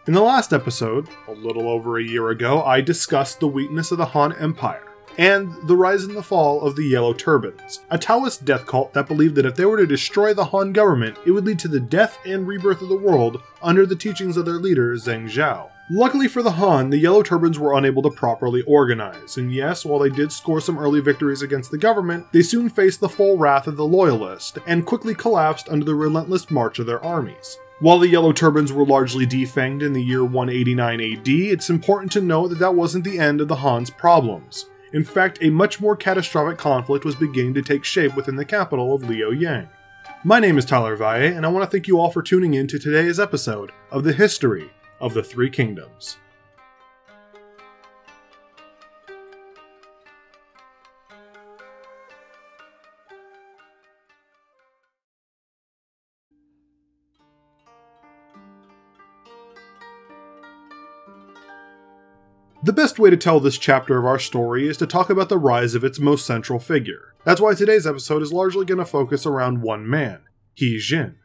In the last episode, a little over a year ago, I discussed the weakness of the Han Empire and the rise and the fall of the Yellow Turbans, a Taoist death cult that believed that if they were to destroy the Han government, it would lead to the death and rebirth of the world under the teachings of their leader, Zhang Jian. Luckily for the Han, the Yellow Turbans were unable to properly organize, and yes, while they did score some early victories against the government, they soon faced the full wrath of the Loyalists and quickly collapsed under the relentless march of their armies. While the Yellow Turbans were largely defanged in the year 189 AD, it's important to note that that wasn't the end of the Han's problems. In fact, a much more catastrophic conflict was beginning to take shape within the capital of Liaoyang. My name is Tyler Valle, and I want to thank you all for tuning in to today's episode of the History of the Three Kingdoms. The best way to tell this chapter of our story is to talk about the rise of its most central figure. That's why today's episode is largely going to focus around one man, He Jin.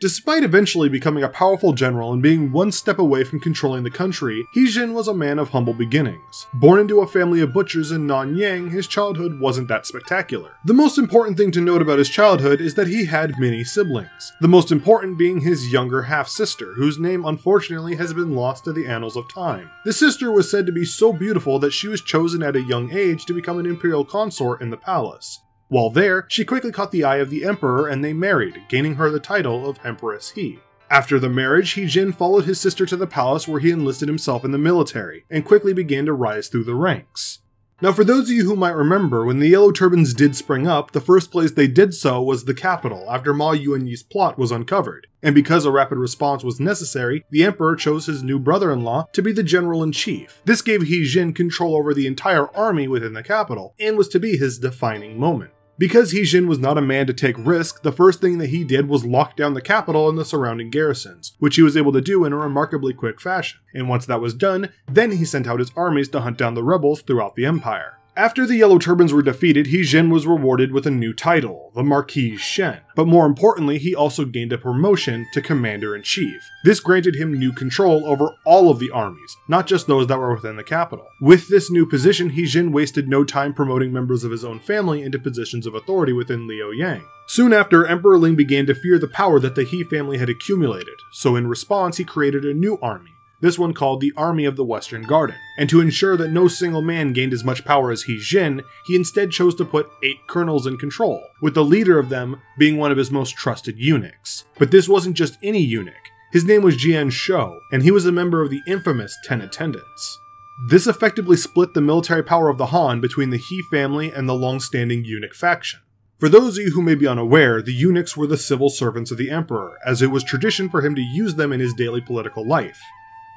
Despite eventually becoming a powerful general and being one step away from controlling the country, He Jin was a man of humble beginnings. Born into a family of butchers in Nanyang, his childhood wasn't that spectacular. The most important thing to note about his childhood is that he had many siblings, the most important being his younger half-sister, whose name unfortunately has been lost to the annals of time. The sister was said to be so beautiful that she was chosen at a young age to become an imperial consort in the palace. While there, she quickly caught the eye of the emperor and they married, gaining her the title of Empress He. After the marriage, He Jin followed his sister to the palace where he enlisted himself in the military, and quickly began to rise through the ranks. Now for those of you who might remember, when the Yellow Turbans did spring up, the first place they did so was the capital, after Ma Yuanyi's plot was uncovered. And because a rapid response was necessary, the emperor chose his new brother-in-law to be the general-in-chief. This gave He Jin control over the entire army within the capital, and was to be his defining moment. Because He Jin was not a man to take risk, the first thing that he did was lock down the capital and the surrounding garrisons, which he was able to do in a remarkably quick fashion. And once that was done, then he sent out his armies to hunt down the rebels throughout the empire. After the Yellow Turbans were defeated, He Jin was rewarded with a new title, the Marquis Shen. But more importantly, he also gained a promotion to Commander-in-Chief. This granted him new control over all of the armies, not just those that were within the capital. With this new position, He Jin wasted no time promoting members of his own family into positions of authority within Liaoyang. Soon after, Emperor Ling began to fear the power that the He family had accumulated, so in response he created a new army. This one called the Army of the Western Garden. And to ensure that no single man gained as much power as He Jin, he instead chose to put 8 colonels in control, with the leader of them being one of his most trusted eunuchs. But this wasn't just any eunuch. His name was Shou, and he was a member of the infamous 10 Attendants. This effectively split the military power of the Han between the He family and the long-standing eunuch faction. For those of you who may be unaware, the eunuchs were the civil servants of the emperor, as it was tradition for him to use them in his daily political life.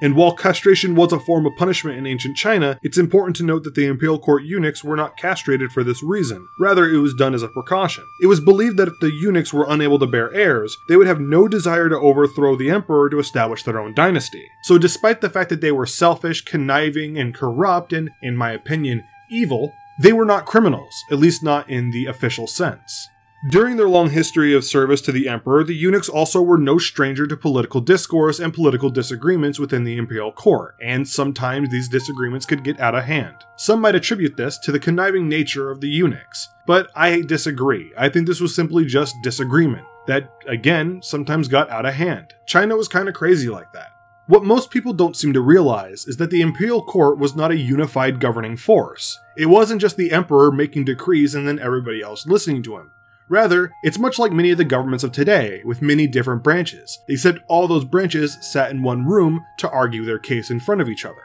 And while castration was a form of punishment in ancient China, it's important to note that the Imperial Court eunuchs were not castrated for this reason. Rather, it was done as a precaution. It was believed that if the eunuchs were unable to bear heirs, they would have no desire to overthrow the emperor to establish their own dynasty. So despite the fact that they were selfish, conniving, and corrupt, and, in my opinion, evil, they were not criminals, at least not in the official sense. During their long history of service to the emperor, the eunuchs also were no stranger to political discourse and political disagreements within the imperial court, and sometimes these disagreements could get out of hand. Some might attribute this to the conniving nature of the eunuchs, but I disagree. I think this was simply just disagreement that, again, sometimes got out of hand. China was kind of crazy like that. What most people don't seem to realize is that the imperial court was not a unified governing force. It wasn't just the emperor making decrees and then everybody else listening to him. Rather, it's much like many of the governments of today, with many different branches, except all those branches sat in one room to argue their case in front of each other.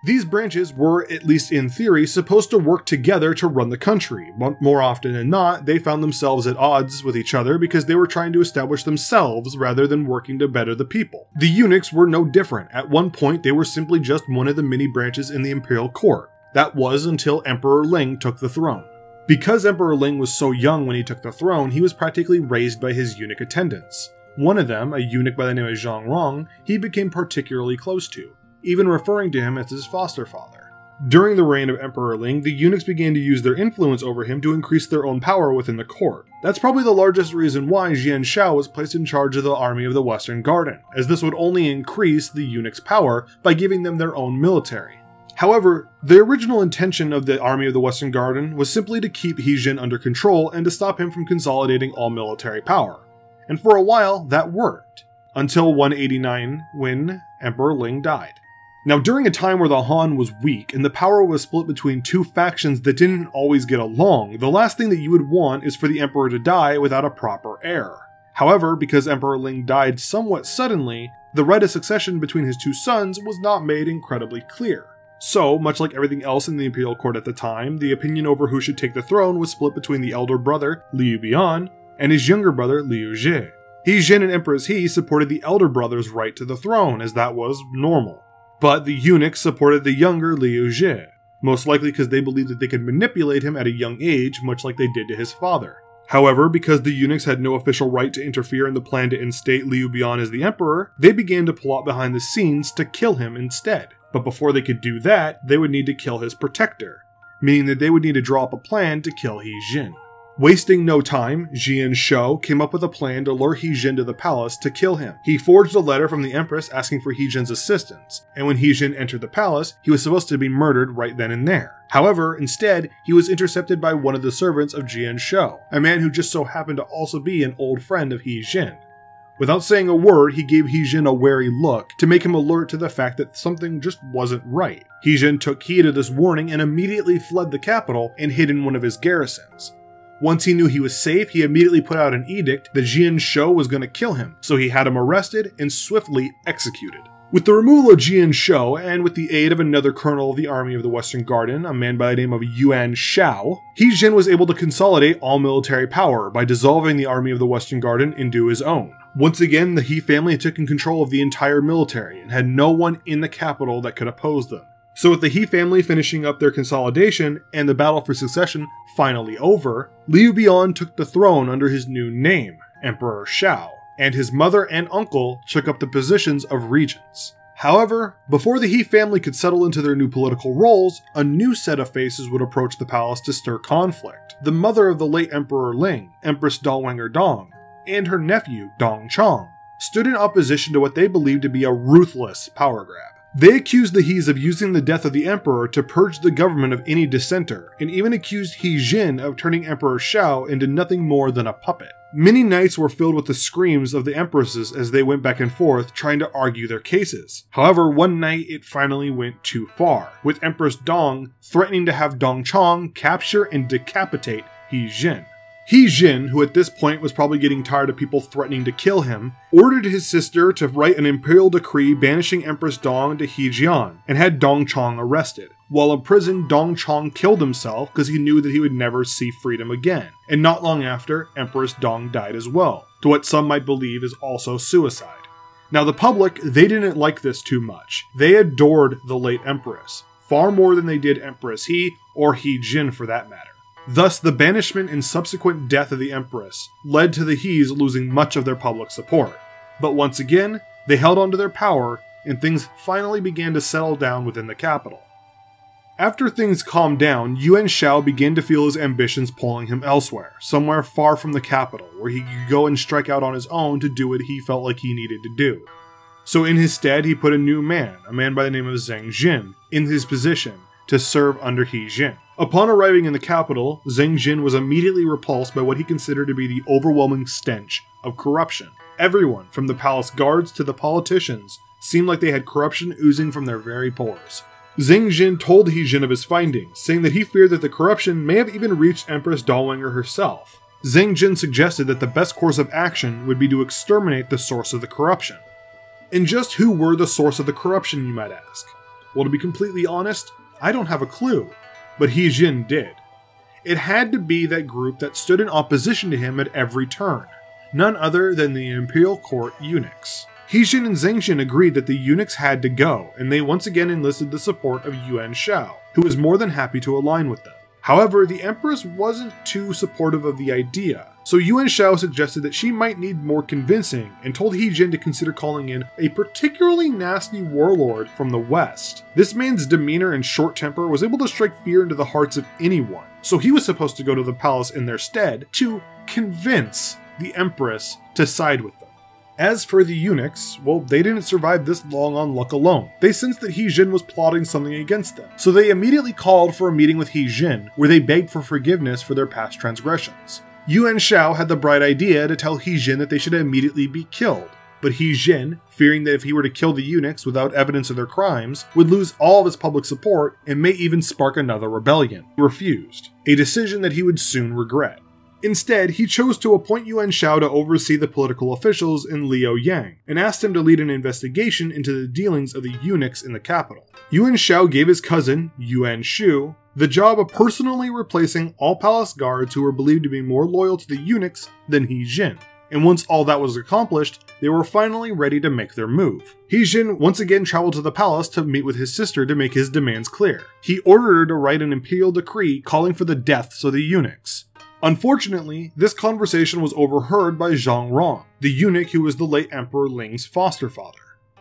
These branches were, at least in theory, supposed to work together to run the country, but more often than not, they found themselves at odds with each other because they were trying to establish themselves rather than working to better the people. The eunuchs were no different. At one point, they were simply just one of the many branches in the imperial court. That was until Emperor Ling took the throne. Because Emperor Ling was so young when he took the throne, he was practically raised by his eunuch attendants. One of them, a eunuch by the name of Zhang Jian, he became particularly close to, even referring to him as his foster father. During the reign of Emperor Ling, the eunuchs began to use their influence over him to increase their own power within the court. That's probably the largest reason why Shou was placed in charge of the army of the Western Garden, as this would only increase the eunuchs' power by giving them their own military. However, the original intention of the army of the Western Garden was simply to keep He Jin under control and to stop him from consolidating all military power. And for a while, that worked. Until 189, when Emperor Ling died. Now, during a time where the Han was weak and the power was split between two factions that didn't always get along, the last thing that you would want is for the Emperor to die without a proper heir. However, because Emperor Ling died somewhat suddenly, the right of succession between his two sons was not made incredibly clear. So, much like everything else in the Imperial Court at the time, the opinion over who should take the throne was split between the elder brother, Liu Bian, and his younger brother, Liu Jie. He Jin and Empress He supported the elder brother's right to the throne, as that was normal. But the eunuchs supported the younger Liu Jie, most likely because they believed that they could manipulate him at a young age, much like they did to his father. However, because the eunuchs had no official right to interfere in the plan to instate Liu Bian as the emperor, they began to plot behind the scenes to kill him instead. But before they could do that, they would need to kill his protector, meaning that they would need to draw up a plan to kill He Jin. Wasting no time, Jian Shou came up with a plan to lure He Jin to the palace to kill him. He forged a letter from the Empress asking for He Jin's assistance, and when He Jin entered the palace, he was supposed to be murdered right then and there. However, instead, he was intercepted by one of the servants of Jian Shou, a man who just so happened to also be an old friend of He Jin. Without saying a word, he gave He Jin a wary look to make him alert to the fact that something just wasn't right. He Jin took heed of this warning and immediately fled the capital and hid in one of his garrisons. Once he knew he was safe, he immediately put out an edict that Jian Shou was going to kill him, so he had him arrested and swiftly executed. With the removal of Jian Shou, and with the aid of another colonel of the army of the Western Garden, a man by the name of Yuan Shao, He Jin was able to consolidate all military power by dissolving the army of the Western Garden into his own. Once again, the He family took in control of the entire military and had no one in the capital that could oppose them. So with the He family finishing up their consolidation and the battle for succession finally over, Liu Bian took the throne under his new name, Emperor Shou, and his mother and uncle took up the positions of regents. However, before the He family could settle into their new political roles, a new set of faces would approach the palace to stir conflict. The mother of the late Emperor Ling, Empress Dongwenger Dong, and her nephew, Dong Chong, stood in opposition to what they believed to be a ruthless power grab. They accused the He's of using the death of the emperor to purge the government of any dissenter, and even accused He Jin of turning Emperor Shou into nothing more than a puppet. Many nights were filled with the screams of the empresses as they went back and forth trying to argue their cases. However, one night it finally went too far, with Empress Dong threatening to have Dong Chong capture and decapitate He Jin. He Jin, who at this point was probably getting tired of people threatening to kill him, ordered his sister to write an imperial decree banishing Empress Dong to He Jian, and had Dong Chong arrested. While in prison, Dong Chong killed himself because he knew that he would never see freedom again. And not long after, Empress Dong died as well, to what some might believe is also suicide. Now the public, they didn't like this too much. They adored the late Empress, far more than they did Empress He, or He Jin for that matter. Thus, the banishment and subsequent death of the Empress led to the He's losing much of their public support. But once again, they held on to their power, and things finally began to settle down within the capital. After things calmed down, Yuan Shao began to feel his ambitions pulling him elsewhere, somewhere far from the capital, where he could go and strike out on his own to do what he felt like he needed to do. So in his stead, he put a new man, a man by the name of Zhang Jian, in his position to serve under He Jin. Upon arriving in the capital, Zhang Jian was immediately repulsed by what he considered to be the overwhelming stench of corruption. Everyone, from the palace guards to the politicians, seemed like they had corruption oozing from their very pores. Zhang Jian told He Jin of his findings, saying that he feared that the corruption may have even reached Empress Dongwenger herself. Zhang Jian suggested that the best course of action would be to exterminate the source of the corruption. And just who were the source of the corruption, you might ask? Well, to be completely honest, I don't have a clue. But He Jin did. It had to be that group that stood in opposition to him at every turn, none other than the Imperial Court Eunuchs. He Jin and Zhang Jian agreed that the eunuchs had to go, and they once again enlisted the support of Yuan Shao, who was more than happy to align with them. However, the Empress wasn't too supportive of the idea, So Yuan Shao suggested that she might need more convincing and told He Jin to consider calling in a particularly nasty warlord from the west. This man's demeanor and short temper was able to strike fear into the hearts of anyone, so he was supposed to go to the palace in their stead to convince the Empress to side with them. As for the eunuchs, well, they didn't survive this long on luck alone. They sensed that He Jin was plotting something against them, so they immediately called for a meeting with He Jin, where they begged for forgiveness for their past transgressions. Yuan Shao had the bright idea to tell He Jin that they should immediately be killed, but He Jin, fearing that if he were to kill the eunuchs without evidence of their crimes, would lose all of his public support and may even spark another rebellion, refused, a decision that he would soon regret. Instead, he chose to appoint Yuan Shao to oversee the political officials in Liaoyang, and asked him to lead an investigation into the dealings of the eunuchs in the capital. Yuan Shao gave his cousin, Yuan Shou, the job of personally replacing all palace guards who were believed to be more loyal to the eunuchs than He Jin. And once all that was accomplished, they were finally ready to make their move. He Jin once again traveled to the palace to meet with his sister to make his demands clear. He ordered her to write an imperial decree calling for the deaths of the eunuchs. Unfortunately, this conversation was overheard by Zhang Jian, the eunuch who was the late Emperor Ling's foster father.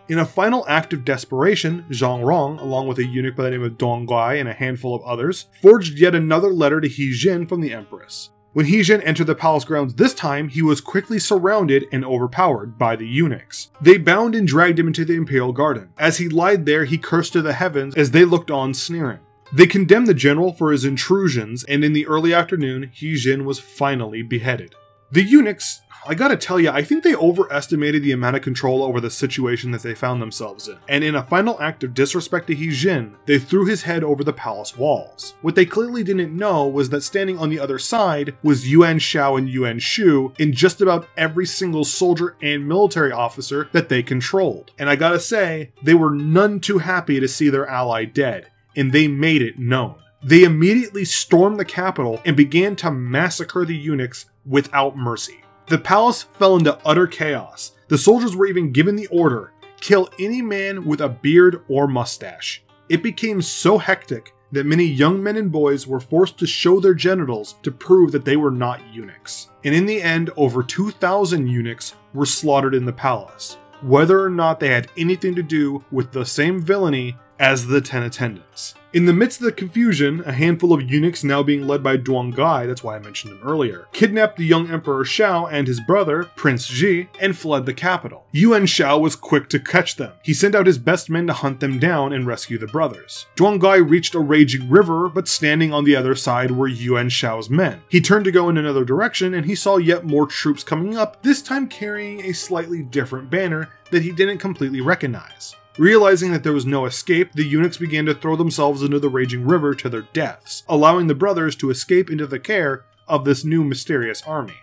In a final act of desperation, Zhang Jian, along with a eunuch by the name of Dong Guai and a handful of others, forged yet another letter to He Jin from the Empress. When He Jin entered the palace grounds this time, he was quickly surrounded and overpowered by the eunuchs. They bound and dragged him into the imperial garden. As he lied there, he cursed to the heavens as they looked on sneering. They condemned the general for his intrusions, and in the early afternoon, He Jin was finally beheaded. The eunuchs, I gotta tell you, I think they overestimated the amount of control over the situation that they found themselves in, and in a final act of disrespect to He Jin, they threw his head over the palace walls. What they clearly didn't know was that standing on the other side was Yuan Shao and Yuan Shou and just about every single soldier and military officer that they controlled. And I gotta say, they were none too happy to see their ally dead, and they made it known. They immediately stormed the capital and began to massacre the eunuchs without mercy. The palace fell into utter chaos. The soldiers were even given the order, kill any man with a beard or mustache. It became so hectic that many young men and boys were forced to show their genitals to prove that they were not eunuchs. And in the end, over 2,000 eunuchs were slaughtered in the palace, whether or not they had anything to do with the same villainy as the 10 attendants. In the midst of the confusion, a handful of eunuchs, now being led by Dong Guai, that's why I mentioned him earlier, kidnapped the young Emperor Shao and his brother, Prince Ji, and fled the capital. Yuan Shao was quick to catch them. He sent out his best men to hunt them down and rescue the brothers. Dong Guai reached a raging river, but standing on the other side were Yuan Shao's men. He turned to go in another direction and he saw yet more troops coming up, this time carrying a slightly different banner that he didn't completely recognize. Realizing that there was no escape, the eunuchs began to throw themselves into the raging river to their deaths, allowing the brothers to escape into the care of this new mysterious army.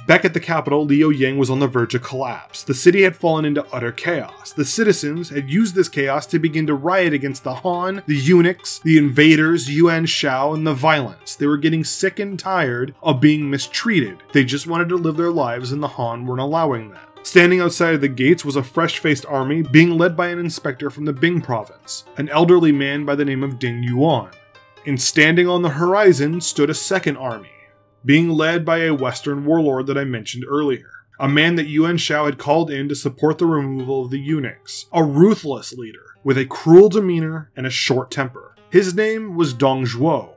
Back at the capital, Liaoyang was on the verge of collapse. The city had fallen into utter chaos. The citizens had used this chaos to begin to riot against the Han, the eunuchs, the invaders, Yuan Shao, and the violence. They were getting sick and tired of being mistreated. They just wanted to live their lives, and the Han weren't allowing that. Standing outside of the gates was a fresh-faced army being led by an inspector from the Bing province, an elderly man by the name of Ding Yuan. And standing on the horizon stood a second army, being led by a Western warlord that I mentioned earlier, a man that Yuan Shao had called in to support the removal of the eunuchs, a ruthless leader with a cruel demeanor and a short temper. His name was Dong Zhuo,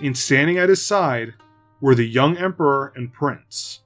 and standing at his side were the young emperor and prince.